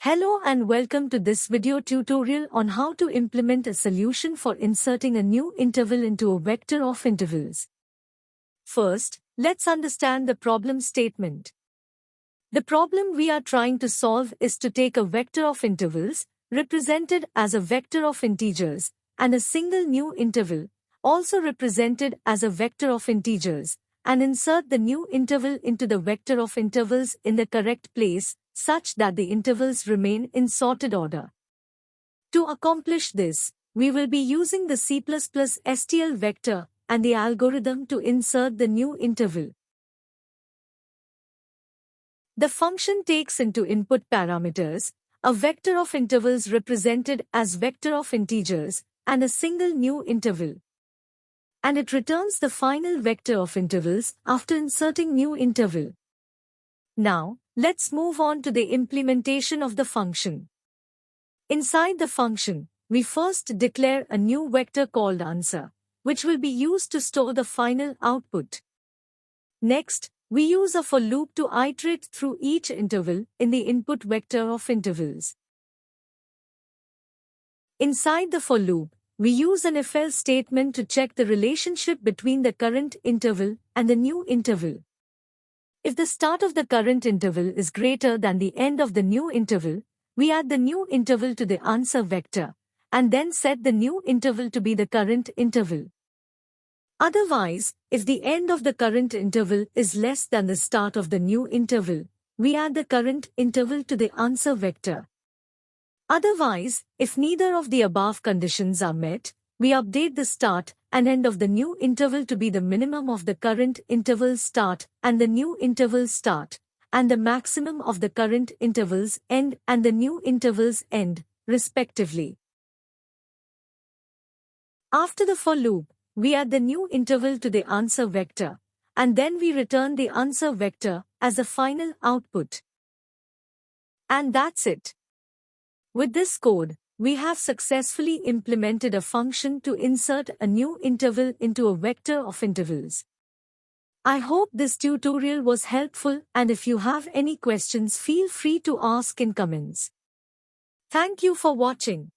Hello and welcome to this video tutorial on how to implement a solution for inserting a new interval into a vector of intervals. First, let's understand the problem statement. The problem we are trying to solve is to take a vector of intervals, represented as a vector of integers, and a single new interval, also represented as a vector of integers, and insert the new interval into the vector of intervals in the correct place, such that the intervals remain in sorted order. To accomplish this, we will be using the C++ STL vector and the algorithm to insert the new interval. The function takes into input parameters a vector of intervals represented as vector of integers and a single new interval. And it returns the final vector of intervals after inserting new interval. Now, let's move on to the implementation of the function. Inside the function, we first declare a new vector called answer, which will be used to store the final output. Next, we use a for loop to iterate through each interval in the input vector of intervals. Inside the for loop, we use an if-else statement to check the relationship between the current interval and the new interval. If the start of the current interval is greater than the end of the new interval, we add the new interval to the answer vector, and then set the new interval to be the current interval. Otherwise, if the end of the current interval is less than the start of the new interval, we add the current interval to the answer vector. Otherwise, if neither of the above conditions are met, we update the start and end of the new interval to be the minimum of the current interval start and the new interval start, and the maximum of the current interval's end and the new interval's end, respectively. After the for loop, we add the new interval to the answer vector, and then we return the answer vector as the final output. And that's it. With this code, we have successfully implemented a function to insert a new interval into a vector of intervals. I hope this tutorial was helpful, and if you have any questions, feel free to ask in comments. Thank you for watching.